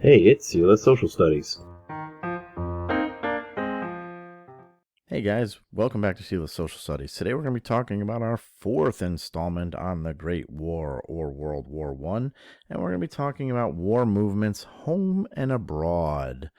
Hey, it's Sela Social Studies. Hey guys, welcome back to Sheila Social Studies. Today we're going to be talking about our fourth installment on the Great War or World War One, and we're going to be talking about war movements home and abroad.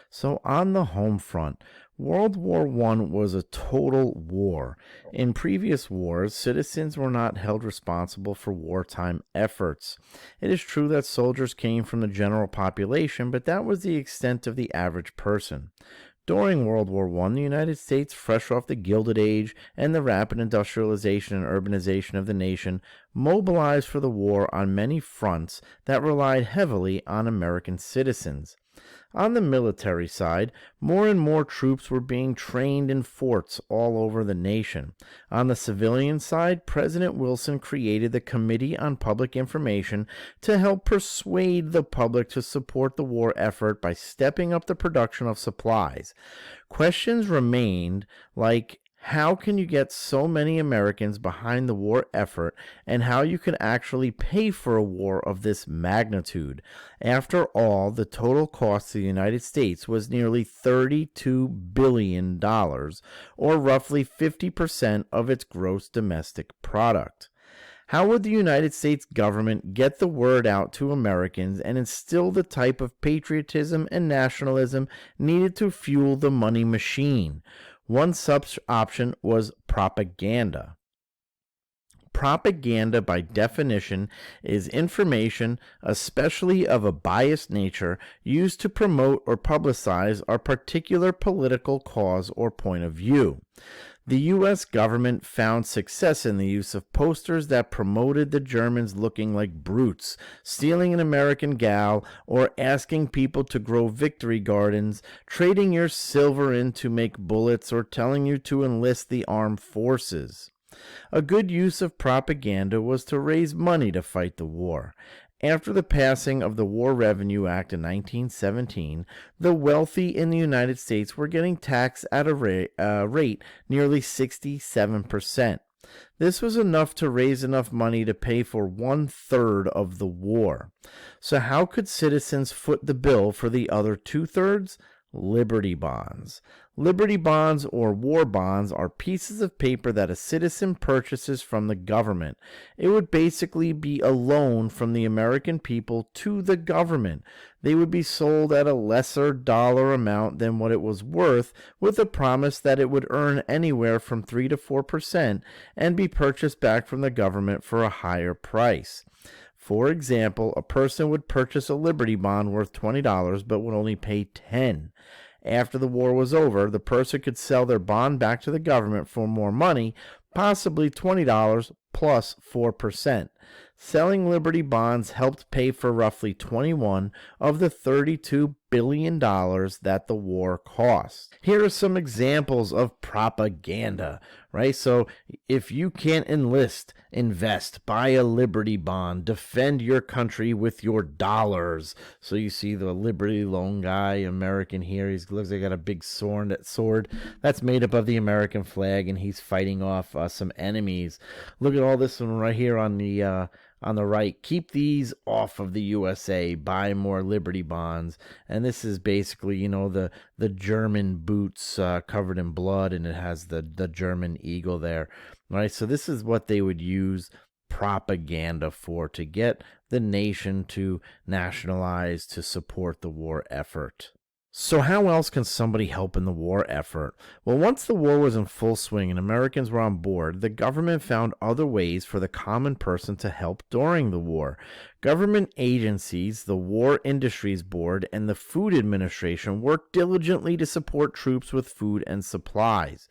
So on the home front, World War One was a total war. In previous wars, citizens were not held responsible for wartime efforts. It is true that soldiers came from the general population, but that was the extent of the average person. During World War I, the United States, fresh off the Gilded Age and the rapid industrialization and urbanization of the nation, mobilized for the war on many fronts that relied heavily on American citizens. On the military side, more and more troops were being trained in forts all over the nation. On the civilian side, President Wilson created the Committee on Public Information to help persuade the public to support the war effort by stepping up the production of supplies. Questions remained like how can you get so many Americans behind the war effort and how you can actually pay for a war of this magnitude. After all, the total cost to the United States was nearly $32 billion, or roughly 50% of its gross domestic product. How would the United States government get the word out to Americans and instill the type of patriotism and nationalism needed to fuel the money machine? One such option was propaganda. Propaganda, by definition, is information, especially of a biased nature, used to promote or publicize a particular political cause or point of view. The U.S. government found success in the use of posters that promoted the Germans looking like brutes, stealing an American gal, or asking people to grow victory gardens, trading your silver in to make bullets, or telling you to enlist the armed forces. A good use of propaganda was to raise money to fight the war. After the passing of the War Revenue Act in 1917, the wealthy in the United States were getting taxed at a rate nearly 67%. This was enough to raise enough money to pay for 1/3 of the war. So how could citizens foot the bill for the other 2/3? Liberty bonds. Liberty bonds or war bonds are pieces of paper that a citizen purchases from the government. It would basically be a loan from the American people to the government. They would be sold at a lesser dollar amount than what it was worth, with a promise that it would earn anywhere from 3 to 4% and be purchased back from the government for a higher price. For example, a person would purchase a Liberty bond worth $20 but would only pay $10. After the war was over, the person could sell their bond back to the government for more money, possibly $20 plus 4%. Selling Liberty bonds helped pay for roughly 21 of the $32 billion that the war cost. Here are some examples of propaganda, right? So if you can't enlist, invest, buy a Liberty bond, defend your country with your dollars. So you see the Liberty Loan guy, American here, he looks like he got a big sword that's made up of the American flag, and he's fighting off some enemies. Look at all this one right here on the right. Keep these off of the USA. Buy more Liberty bonds. And this is basically, the German boots covered in blood, and it has the German eagle there. Right? So this is what they would use propaganda for, to get the nation to nationalize, to support the war effort. So how else can somebody help in the war effort? Well, once the war was in full swing and Americans were on board, the government found other ways for the common person to help during the war. Government agencies, the War Industries Board, and the Food Administration worked diligently to support troops with food and supplies.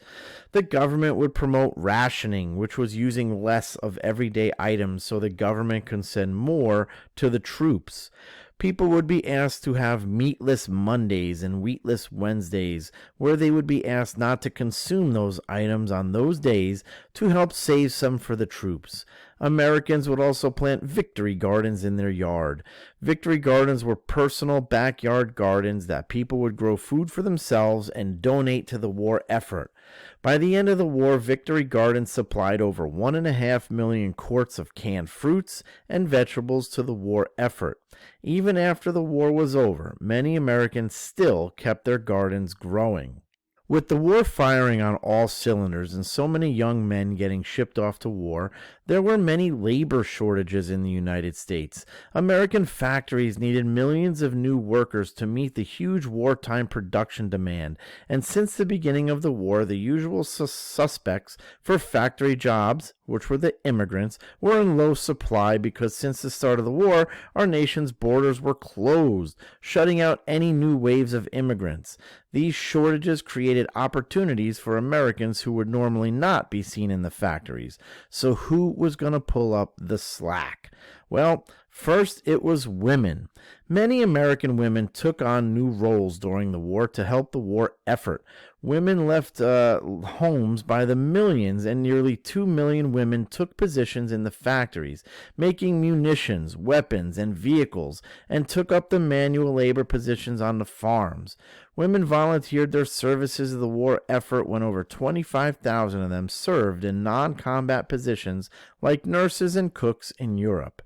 The government would promote rationing, which was using less of everyday items so the government could send more to the troops. People would be asked to have meatless Mondays and wheatless Wednesdays, where they would be asked not to consume those items on those days to help save some for the troops. Americans would also plant victory gardens in their yard. Victory gardens were personal backyard gardens that people would grow food for themselves and donate to the war effort. By the end of the war, victory gardens supplied over 1.5 million quarts of canned fruits and vegetables to the war effort. Even after the war was over, many Americans still kept their gardens growing. With the war firing on all cylinders and so many young men getting shipped off to war, there were many labor shortages in the United States. American factories needed millions of new workers to meet the huge wartime production demand, and since the beginning of the war, the usual suspects for factory jobs, which were the immigrants, were in low supply because since the start of the war, our nation's borders were closed, shutting out any new waves of immigrants. These shortages created opportunities for Americans who would normally not be seen in the factories. So who was going to pull up the slack? Well, first it was women. Many American women took on new roles during the war to help the war effort. Women left homes by the millions, and nearly 2 million women took positions in the factories, making munitions, weapons, and vehicles, and took up the manual labor positions on the farms. Women volunteered their services to the war effort when over 25,000 of them served in non-combat positions like nurses and cooks in Europe.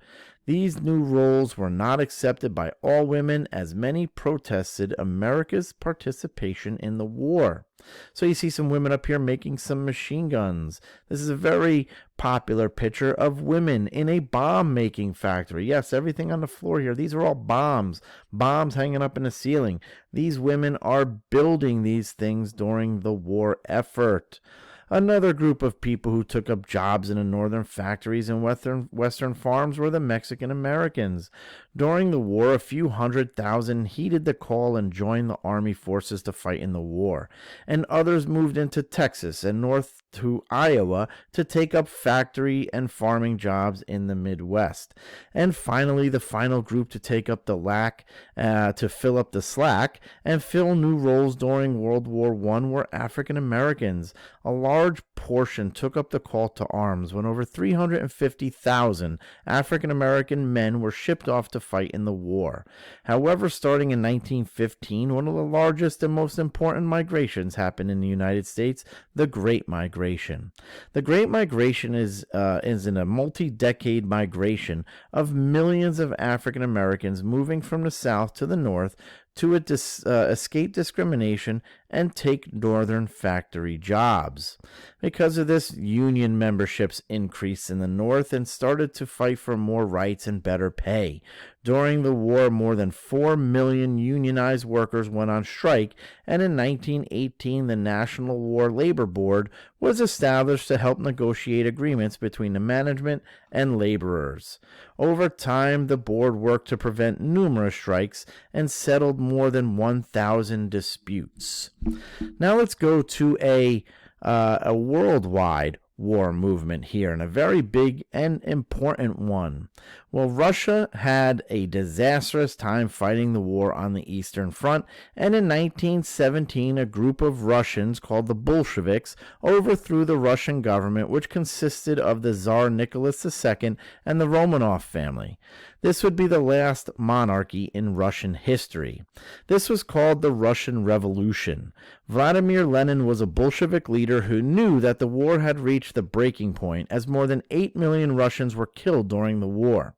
These new roles were not accepted by all women, as many protested America's participation in the war. So you see some women up here making some machine guns. This is a very popular picture of women in a bomb-making factory. Yes, everything on the floor here, these are all bombs hanging up in the ceiling. These women are building these things during the war effort. Another group of people who took up jobs in the northern factories and western farms were the Mexican Americans. During the war, a few 100,000 heeded the call and joined the army forces to fight in the war, and others moved into Texas and north to Iowa to take up factory and farming jobs in the Midwest. And finally, the final group to take up the to fill up the slack and fill new roles during World War I were African Americans. A large portion took up the call to arms when over 350,000 African American men were shipped off to fight in the war. However, starting in 1915, one of the largest and most important migrations happened in the United States, the Great Migration. The Great Migration is in a multi-decade migration of millions of African Americans moving from the South to the North to escape discrimination and take northern factory jobs. Because of this, union memberships increased in the North and started to fight for more rights and better pay. During the war, more than 4 million unionized workers went on strike, and in 1918, the National War Labor Board was established to help negotiate agreements between the management and laborers. Over time, the board worked to prevent numerous strikes and settled more than 1,000 disputes. Now let's go to a worldwide war movement here, and a very big and important one. Well, Russia had a disastrous time fighting the war on the Eastern Front, and in 1917, a group of Russians called the Bolsheviks overthrew the Russian government, which consisted of the Tsar Nicholas II and the Romanov family. This would be the last monarchy in Russian history. This was called the Russian Revolution. Vladimir Lenin was a Bolshevik leader who knew that the war had reached the breaking point, as more than 8 million Russians were killed during the war.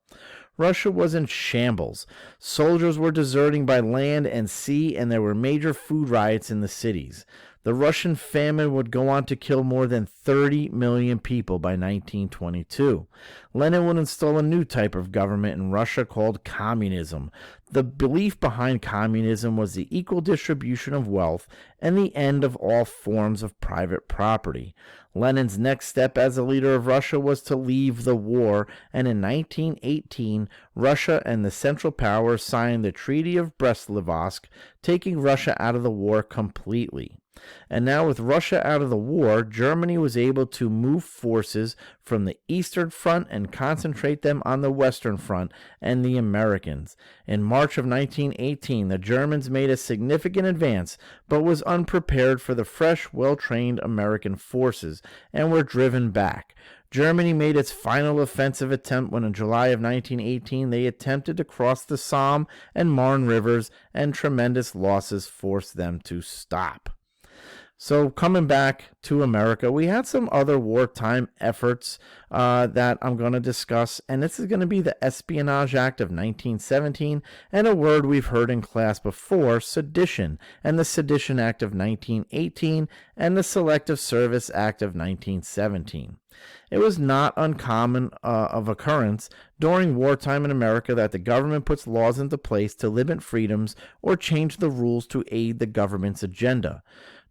Russia was in shambles. Soldiers were deserting by land and sea, and there were major food riots in the cities. The Russian famine would go on to kill more than 30 million people by 1922. Lenin would install a new type of government in Russia called communism. The belief behind communism was the equal distribution of wealth and the end of all forms of private property. Lenin's next step as a leader of Russia was to leave the war, and in 1918, Russia and the Central Powers signed the Treaty of Brest-Litovsk, taking Russia out of the war completely. And now with Russia out of the war, Germany was able to move forces from the Eastern Front and concentrate them on the Western Front and the Americans. In March of 1918, the Germans made a significant advance, but was unprepared for the fresh, well-trained American forces, and were driven back. Germany made its final offensive attempt when in July of 1918 they attempted to cross the Somme and Marne rivers, and tremendous losses forced them to stop. So coming back to America, we had some other wartime efforts that I'm going to discuss, and this is going to be the Espionage Act of 1917 and a word we've heard in class before, sedition, and the Sedition Act of 1918 and the Selective Service Act of 1917. It was not uncommon of occurrence during wartime in America that the government puts laws into place to limit freedoms or change the rules to aid the government's agenda.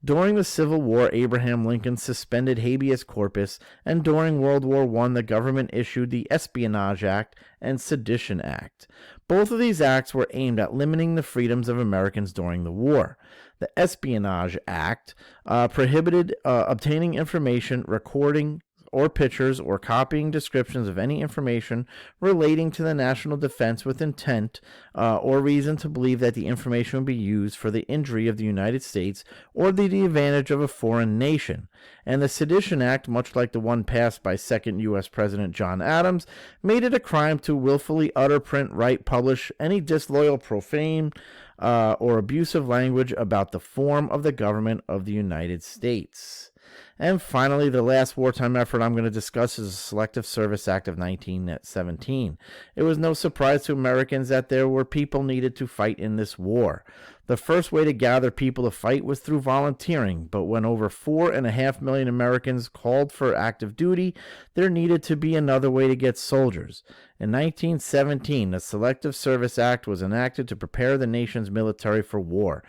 During the Civil War, Abraham Lincoln suspended habeas corpus, and during World War I, the government issued the Espionage Act and Sedition Act. Both of these acts were aimed at limiting the freedoms of Americans during the war. The Espionage Act prohibited obtaining information, recording or pictures or copying descriptions of any information relating to the national defense with intent or reason to believe that the information would be used for the injury of the United States or the advantage of a foreign nation. And the Sedition Act, much like the one passed by second U.S. President John Adams, made it a crime to willfully utter, print, write, publish any disloyal, profane, or abusive language about the form of the government of the United States. And finally, the last wartime effort I'm going to discuss is the Selective Service Act of 1917. It was no surprise to Americans that there were people needed to fight in this war. The first way to gather people to fight was through volunteering, but when over 4.5 million Americans called for active duty, there needed to be another way to get soldiers. In 1917, the Selective Service Act was enacted to prepare the nation's military for war.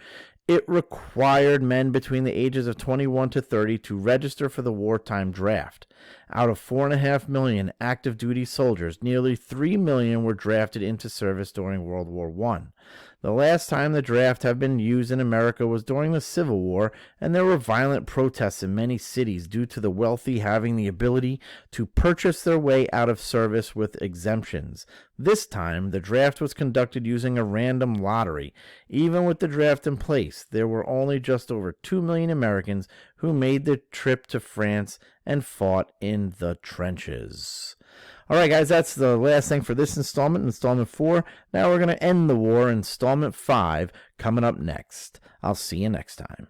It required men between the ages of 21 to 30 to register for the wartime draft. Out of 4.5 million active duty soldiers, nearly 3 million were drafted into service during World War I. The last time the draft had been used in America was during the Civil War, and there were violent protests in many cities due to the wealthy having the ability to purchase their way out of service with exemptions. This time, the draft was conducted using a random lottery. Even with the draft in place, there were only just over 2 million Americans who made the trip to France and fought in the trenches. All right, guys, that's the last thing for this installment 4. Now we're going to end the war, installment 5, coming up next. I'll see you next time.